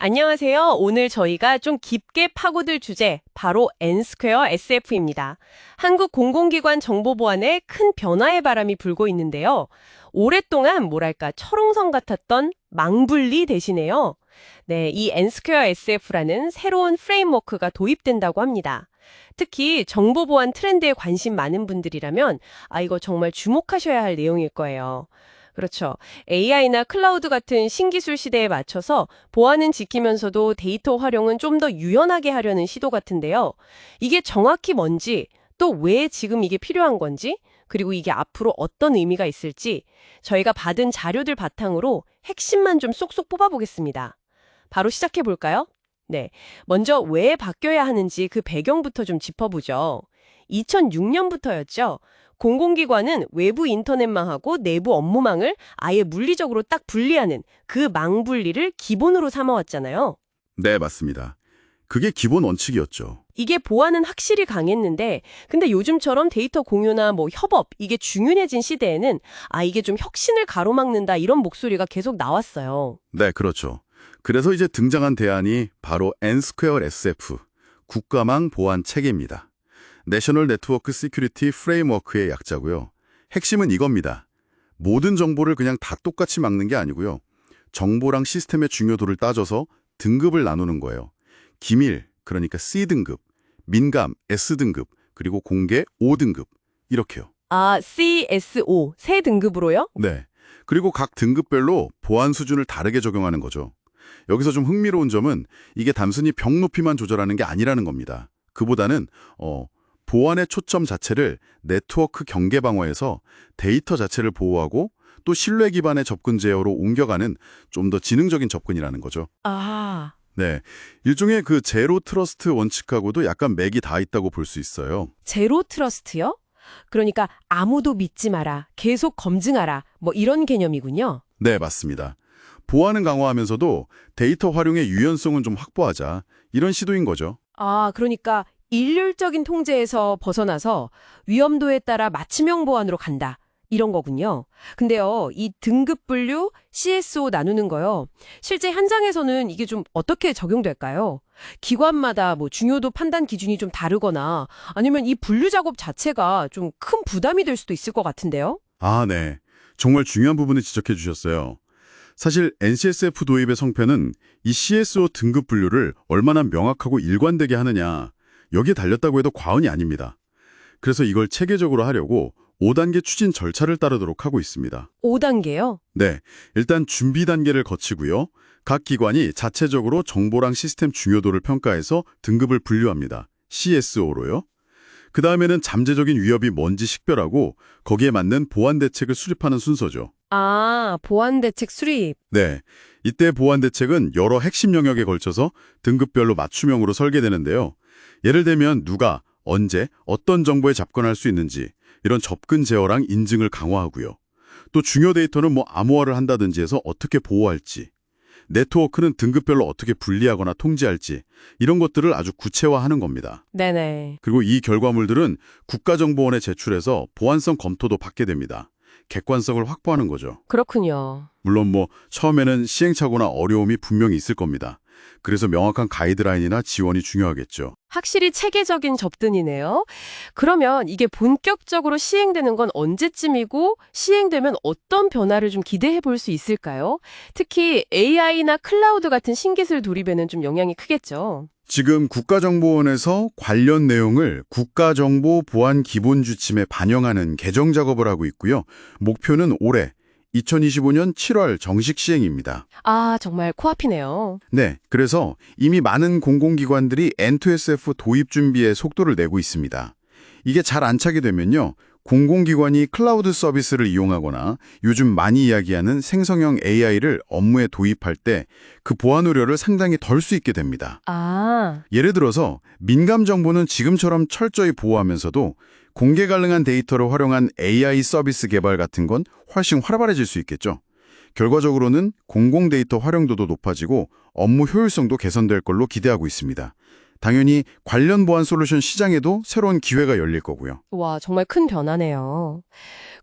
안녕하세요. 오늘 저희가 좀 깊게 파고들 주제, 바로 N스퀘어 SF입니다. 한국 공공기관 정보 보안에 큰 변화의 바람이 불고 있는데요. 오랫동안 뭐랄까 철옹성 같았던 망분리 대신에요. 네, 이 N스퀘어 SF라는 새로운 프레임워크가 도입된다고 합니다. 특히 정보 보안 트렌드에 관심 많은 분들이라면 이거 정말 주목하셔야 할 내용일 거예요. 그렇죠. AI나 클라우드 같은 신기술 시대에 맞춰서 보안은 지키면서도 데이터 활용은 좀 더 유연하게 하려는 시도 같은데요. 이게 정확히 뭔지, 또 왜 지금 이게 필요한 건지, 그리고 이게 앞으로 어떤 의미가 있을지 저희가 받은 자료들 바탕으로 핵심만 좀 쏙쏙 뽑아보겠습니다. 바로 시작해 볼까요? 네. 먼저 왜 바뀌어야 하는지 그 배경부터 좀 짚어보죠. 2006년부터였죠. 공공기관은 외부 인터넷망하고 내부 업무망을 아예 물리적으로 딱 분리하는 그 망 분리를 기본으로 삼아왔잖아요. 네, 맞습니다. 그게 기본 원칙이었죠. 이게 보안은 확실히 강했는데, 근데 요즘처럼 데이터 공유나 협업, 이게 중요해진 시대에는 이게 좀 혁신을 가로막는다 이런 목소리가 계속 나왔어요. 네, 그렇죠. 그래서 이제 등장한 대안이 바로 N스퀘어 SF, 국가망 보안 체계입니다. 내셔널 네트워크 시큐리티 프레임워크의 약자고요. 핵심은 이겁니다. 모든 정보를 그냥 다 똑같이 막는 게 아니고요. 정보랑 시스템의 중요도를 따져서 등급을 나누는 거예요. 기밀, 그러니까 C등급, 민감, S등급, 그리고 공개, O등급. 이렇게요. CSO, 세 등급으로요? 네. 그리고 각 등급별로 보안 수준을 다르게 적용하는 거죠. 여기서 좀 흥미로운 점은 이게 단순히 병 높이만 조절하는 게 아니라는 겁니다. 그보다는 보안의 초점 자체를 네트워크 경계 방어에서 데이터 자체를 보호하고 또 신뢰 기반의 접근 제어로 옮겨가는 좀 더 지능적인 접근이라는 거죠. 아, 네. 일종의 그 제로 트러스트 원칙하고도 약간 맥이 닿아 있다고 볼 수 있어요. 제로 트러스트요? 그러니까 아무도 믿지 마라, 계속 검증하라, 이런 개념이군요. 네, 맞습니다. 보안은 강화하면서도 데이터 활용의 유연성은 좀 확보하자. 이런 시도인 거죠. 그러니까 일률적인 통제에서 벗어나서 위험도에 따라 맞춤형 보안으로 간다. 이런 거군요. 근데요, 이 등급 분류, CSO 나누는 거요. 실제 현장에서는 이게 좀 어떻게 적용될까요? 기관마다 중요도 판단 기준이 좀 다르거나 아니면 이 분류 작업 자체가 좀 큰 부담이 될 수도 있을 것 같은데요? 아, 네. 정말 중요한 부분을 지적해 주셨어요. 사실 NCSF 도입의 성패는 이 CSO 등급 분류를 얼마나 명확하고 일관되게 하느냐, 여기에 달렸다고 해도 과언이 아닙니다. 그래서 이걸 체계적으로 하려고 5단계 추진 절차를 따르도록 하고 있습니다. 5단계요? 네, 일단 준비 단계를 거치고요. 각 기관이 자체적으로 정보랑 시스템 중요도를 평가해서 등급을 분류합니다. CSO로요. 그 다음에는 잠재적인 위협이 뭔지 식별하고 거기에 맞는 보안 대책을 수립하는 순서죠. 보안 대책 수립. 네, 이때 보안 대책은 여러 핵심 영역에 걸쳐서 등급별로 맞춤형으로 설계되는데요. 예를 들면 누가, 언제, 어떤 정보에 접근할 수 있는지 이런 접근 제어랑 인증을 강화하고요. 또 중요 데이터는 암호화를 한다든지 해서 어떻게 보호할지, 네트워크는 등급별로 어떻게 분리하거나 통제할지 이런 것들을 아주 구체화하는 겁니다. 네네. 그리고 이 결과물들은 국가정보원에 제출해서 보안성 검토도 받게 됩니다. 객관성을 확보하는 거죠. 그렇군요. 물론 처음에는 시행착오나 어려움이 분명히 있을 겁니다. 그래서 명확한 가이드라인이나 지원이 중요하겠죠. 확실히 체계적인 접근이네요. 그러면 이게 본격적으로 시행되는 건 언제쯤이고 시행되면 어떤 변화를 좀 기대해 볼 수 있을까요? 특히 AI나 클라우드 같은 신기술 도입에는 좀 영향이 크겠죠. 지금 국가정보원에서 관련 내용을 국가정보보안기본지침에 반영하는 개정 작업을 하고 있고요. 목표는 올해 2025년 7월 정식 시행입니다. 정말 코앞이네요. 네, 그래서 이미 많은 공공기관들이 N2SF 도입 준비에 속도를 내고 있습니다. 이게 잘 안착이 되면요. 공공기관이 클라우드 서비스를 이용하거나 요즘 많이 이야기하는 생성형 AI를 업무에 도입할 때 그 보안 우려를 상당히 덜 수 있게 됩니다. 예를 들어서 민감 정보는 지금처럼 철저히 보호하면서도 공개 가능한 데이터를 활용한 AI 서비스 개발 같은 건 훨씬 활발해질 수 있겠죠. 결과적으로는 공공 데이터 활용도도 높아지고 업무 효율성도 개선될 걸로 기대하고 있습니다. 당연히 관련 보안 솔루션 시장에도 새로운 기회가 열릴 거고요. 와, 정말 큰 변화네요.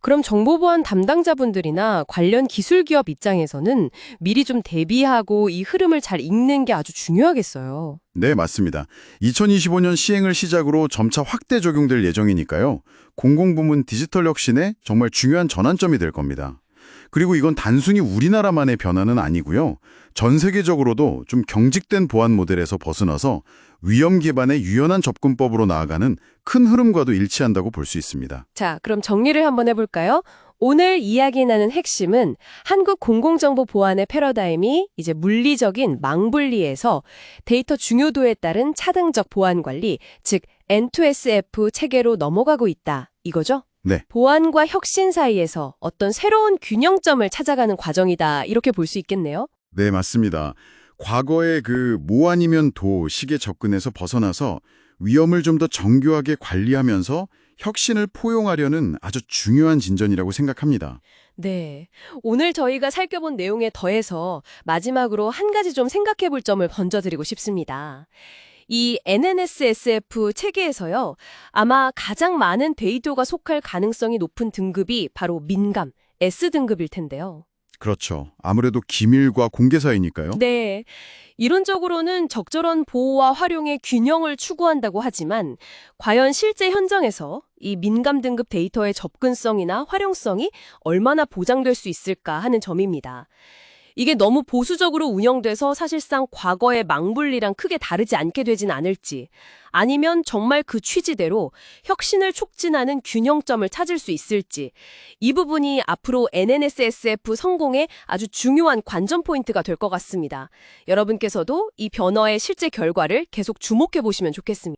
그럼 정보보안 담당자분들이나 관련 기술 기업 입장에서는 미리 좀 대비하고 이 흐름을 잘 읽는 게 아주 중요하겠어요. 네, 맞습니다. 2025년 시행을 시작으로 점차 확대 적용될 예정이니까요. 공공부문 디지털 혁신에 정말 중요한 전환점이 될 겁니다. 그리고 이건 단순히 우리나라만의 변화는 아니고요. 전 세계적으로도 좀 경직된 보안 모델에서 벗어나서 위험 기반의 유연한 접근법으로 나아가는 큰 흐름과도 일치한다고 볼 수 있습니다. 자, 그럼 정리를 한번 해볼까요? 오늘 이야기 나눈 핵심은 한국 공공정보 보안의 패러다임이 이제 물리적인 망분리에서 데이터 중요도에 따른 차등적 보안 관리, 즉 N2SF 체계로 넘어가고 있다. 이거죠? 네. 보안과 혁신 사이에서 어떤 새로운 균형점을 찾아가는 과정이다. 이렇게 볼 수 있겠네요. 네, 맞습니다. 과거의 그 뭐 아니면 도 식의 접근에서 벗어나서 위험을 좀 더 정교하게 관리하면서 혁신을 포용하려는 아주 중요한 진전이라고 생각합니다. 네. 오늘 저희가 살펴본 내용에 더해서 마지막으로 한 가지 좀 생각해 볼 점을 던져드리고 싶습니다. 이 NNSSF 체계에서요, 아마 가장 많은 데이터가 속할 가능성이 높은 등급이 바로 민감, S등급일 텐데요. 그렇죠. 아무래도 기밀과 공개 사이니까요. 네. 이론적으로는 적절한 보호와 활용의 균형을 추구한다고 하지만 과연 실제 현장에서 이 민감 등급 데이터의 접근성이나 활용성이 얼마나 보장될 수 있을까 하는 점입니다. 이게 너무 보수적으로 운영돼서 사실상 과거의 망분리랑 크게 다르지 않게 되진 않을지, 아니면 정말 그 취지대로 혁신을 촉진하는 균형점을 찾을 수 있을지, 이 부분이 앞으로 NNSSF 성공의 아주 중요한 관전 포인트가 될 것 같습니다. 여러분께서도 이 변화의 실제 결과를 계속 주목해 보시면 좋겠습니다.